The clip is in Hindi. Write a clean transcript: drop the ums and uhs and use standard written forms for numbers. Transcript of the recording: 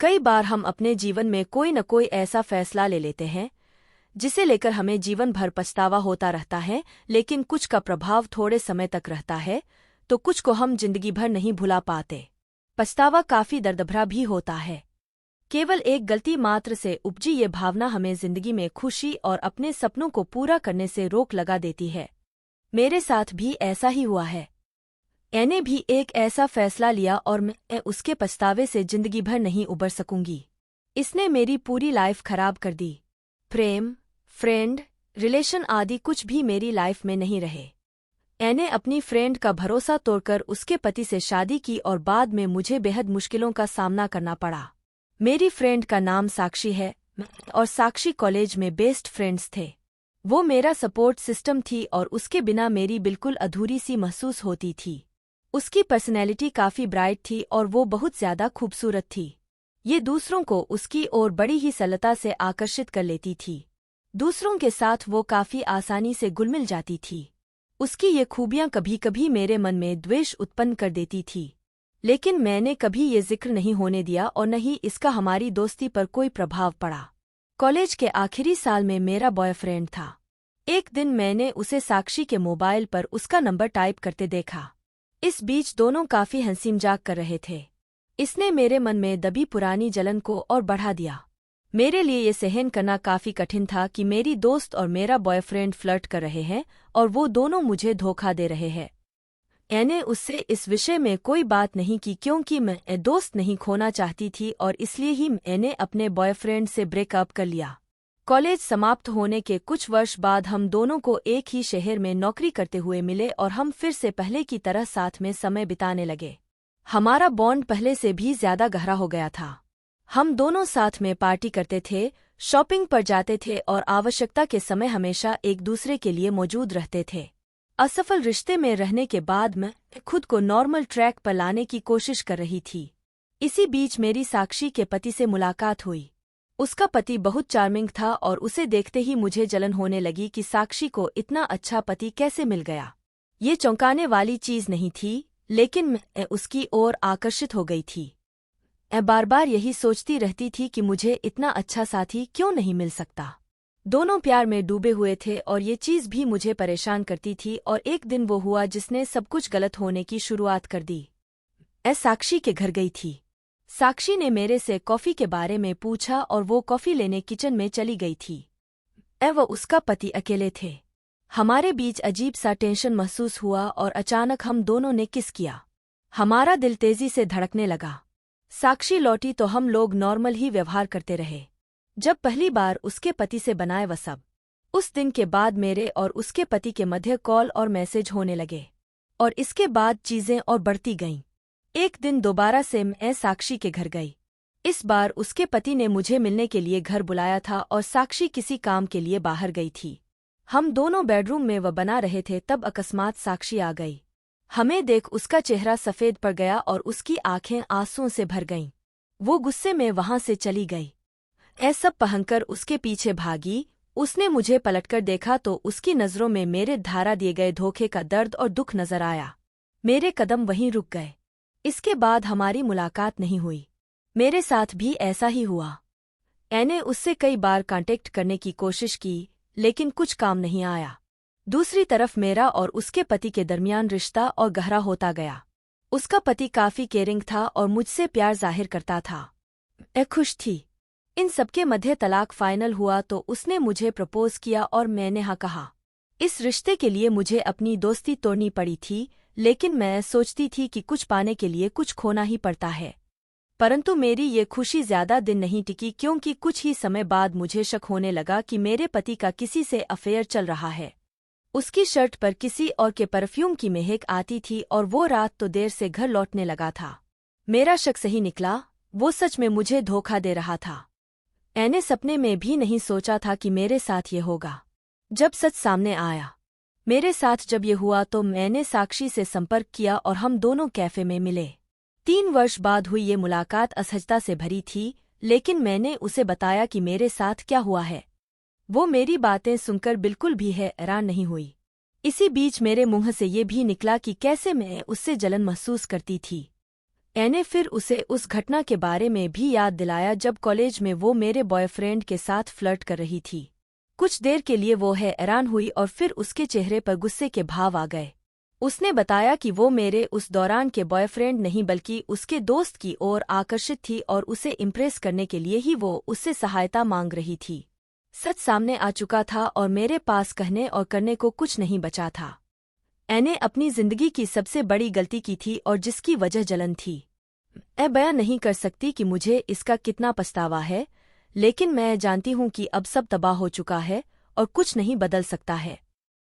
कई बार हम अपने जीवन में कोई न कोई ऐसा फैसला ले लेते हैं जिसे लेकर हमें जीवन भर पछतावा होता रहता है, लेकिन कुछ का प्रभाव थोड़े समय तक रहता है तो कुछ को हम जिंदगी भर नहीं भुला पाते। पछतावा काफी दर्दभरा भी होता है। केवल एक गलती मात्र से उपजी ये भावना हमें जिंदगी में खुशी और अपने सपनों को पूरा करने से रोक लगा देती है। मेरे साथ भी ऐसा ही हुआ है। मैंने भी एक ऐसा फैसला लिया और मैं उसके पछतावे से जिंदगी भर नहीं उबर सकूंगी। इसने मेरी पूरी लाइफ खराब कर दी। प्रेम, फ्रेंड, रिलेशन आदि कुछ भी मेरी लाइफ में नहीं रहे। मैंने अपनी फ्रेंड का भरोसा तोड़कर उसके पति से शादी की और बाद में मुझे बेहद मुश्किलों का सामना करना पड़ा। मेरी फ्रेंड का नाम साक्षी है और साक्षी कॉलेज में बेस्ट फ्रेंड्स थे। वो मेरा सपोर्ट सिस्टम थी और उसके बिना मेरी बिल्कुल अधूरी सी महसूस होती थी। उसकी पर्सनैलिटी काफी ब्राइट थी और वो बहुत ज्यादा खूबसूरत थी। ये दूसरों को उसकी ओर बड़ी ही सरलता से आकर्षित कर लेती थी। दूसरों के साथ वो काफी आसानी से घुल-मिल जाती थी। उसकी ये खूबियां कभी कभी मेरे मन में द्वेष उत्पन्न कर देती थी, लेकिन मैंने कभी ये जिक्र नहीं होने दिया और न ही इसका हमारी दोस्ती पर कोई प्रभाव पड़ा। कॉलेज के आखिरी साल में मेरा बॉयफ्रेंड था। एक दिन मैंने उसे साक्षी के मोबाइल पर उसका नंबर टाइप करते देखा। इस बीच दोनों काफी हंसी मजाक कर रहे थे। इसने मेरे मन में दबी पुरानी जलन को और बढ़ा दिया। मेरे लिए ये सहन करना काफी कठिन था कि मेरी दोस्त और मेरा बॉयफ्रेंड फ्लर्ट कर रहे हैं और वो दोनों मुझे धोखा दे रहे हैं। मैंने उससे इस विषय में कोई बात नहीं की क्योंकि मैं दोस्त नहीं खोना चाहती थी और इसलिए ही मैंने अपने बॉयफ्रेंड से ब्रेकअप कर लिया। कॉलेज समाप्त होने के कुछ वर्ष बाद हम दोनों को एक ही शहर में नौकरी करते हुए मिले और हम फिर से पहले की तरह साथ में समय बिताने लगे। हमारा बॉन्ड पहले से भी ज्यादा गहरा हो गया था। हम दोनों साथ में पार्टी करते थे, शॉपिंग पर जाते थे और आवश्यकता के समय हमेशा एक दूसरे के लिए मौजूद रहते थे। असफल रिश्ते में रहने के बाद मैं खुद को नॉर्मल ट्रैक पर लाने की कोशिश कर रही थी। इसी बीच मेरी साक्षी के पति से मुलाकात हुई। उसका पति बहुत चार्मिंग था और उसे देखते ही मुझे जलन होने लगी कि साक्षी को इतना अच्छा पति कैसे मिल गया। ये चौंकाने वाली चीज नहीं थी, लेकिन मैं उसकी ओर आकर्षित हो गई थी। मैं बार बार यही सोचती रहती थी कि मुझे इतना अच्छा साथी क्यों नहीं मिल सकता। दोनों प्यार में डूबे हुए थे और ये चीज भी मुझे परेशान करती थी और एक दिन वो हुआ जिसने सब कुछ गलत होने की शुरुआत कर दी। मैं साक्षी के घर गई थी। साक्षी ने मेरे से कॉफी के बारे में पूछा और वो कॉफी लेने किचन में चली गई थी। वो उसका पति अकेले थे। हमारे बीच अजीब सा टेंशन महसूस हुआ और अचानक हम दोनों ने किस किया। हमारा दिल तेजी से धड़कने लगा। साक्षी लौटी तो हम लोग नॉर्मल ही व्यवहार करते रहे जब पहली बार उसके पति से बनाए वह सब। उस दिन के बाद मेरे और उसके पति के मध्य कॉल और मैसेज होने लगे और इसके बाद चीजें और बढ़ती गईं। एक दिन दोबारा से मैं साक्षी के घर गई। इस बार उसके पति ने मुझे मिलने के लिए घर बुलाया था और साक्षी किसी काम के लिए बाहर गई थी। हम दोनों बेडरूम में वह बना रहे थे तब अकस्मात साक्षी आ गई। हमें देख उसका चेहरा सफेद पड़ गया और उसकी आंखें आंसुओं से भर गईं। वो गुस्से में वहां से चली गई। सब पहनकर उसके पीछे भागी। उसने मुझे पलटकर देखा तो उसकी नजरों में मेरे धारा दिए गए धोखे का दर्द और दुख नजर आया। मेरे कदम वहीं रुक गए। इसके बाद हमारी मुलाकात नहीं हुई। मेरे साथ भी ऐसा ही हुआ। मैंने उससे कई बार कांटेक्ट करने की कोशिश की, लेकिन कुछ काम नहीं आया। दूसरी तरफ मेरा और उसके पति के दरमियान रिश्ता और गहरा होता गया। उसका पति काफी केयरिंग था और मुझसे प्यार जाहिर करता था। मैं खुश थी। इन सबके मध्य तलाक फाइनल हुआ तो उसने मुझे प्रपोज किया और मैंने हाँ कहा। इस रिश्ते के लिए मुझे अपनी दोस्ती तोड़नी पड़ी थी, लेकिन मैं सोचती थी कि कुछ पाने के लिए कुछ खोना ही पड़ता है। परंतु मेरी ये खुशी ज्यादा दिन नहीं टिकी क्योंकि कुछ ही समय बाद मुझे शक होने लगा कि मेरे पति का किसी से अफेयर चल रहा है। उसकी शर्ट पर किसी और के परफ्यूम की महक आती थी और वो रात तो देर से घर लौटने लगा था। मेरा शक सही निकला। वो सच में मुझे धोखा दे रहा था। मैंने सपने में भी नहीं सोचा था कि मेरे साथ ये होगा। जब सच सामने आया मेरे साथ जब ये हुआ तो मैंने साक्षी से संपर्क किया और हम दोनों कैफे में मिले। 3 वर्ष बाद हुई ये मुलाकात असहजता से भरी थी, लेकिन मैंने उसे बताया कि मेरे साथ क्या हुआ है। वो मेरी बातें सुनकर बिल्कुल भी हैरान नहीं हुई। इसी बीच मेरे मुंह से ये भी निकला कि कैसे मैं उससे जलन महसूस करती थी। एने फिर उसे उस घटना के बारे में भी याद दिलाया जब कॉलेज में वो मेरे बॉयफ्रेंड के साथ फ्लर्ट कर रही थी। कुछ देर के लिए वो हैरान हुई और फिर उसके चेहरे पर गुस्से के भाव आ गए। उसने बताया कि वो मेरे उस दौरान के बॉयफ्रेंड नहीं बल्कि उसके दोस्त की ओर आकर्षित थी और उसे इम्प्रेस करने के लिए ही वो उससे सहायता मांग रही थी। सच सामने आ चुका था और मेरे पास कहने और करने को कुछ नहीं बचा था। एने अपनी जिंदगी की सबसे बड़ी गलती की थी और जिसकी वजह जलन थी। मैं बयां नहीं कर सकती कि मुझे इसका कितना पछतावा है, लेकिन मैं जानती हूं कि अब सब तबाह हो चुका है और कुछ नहीं बदल सकता है।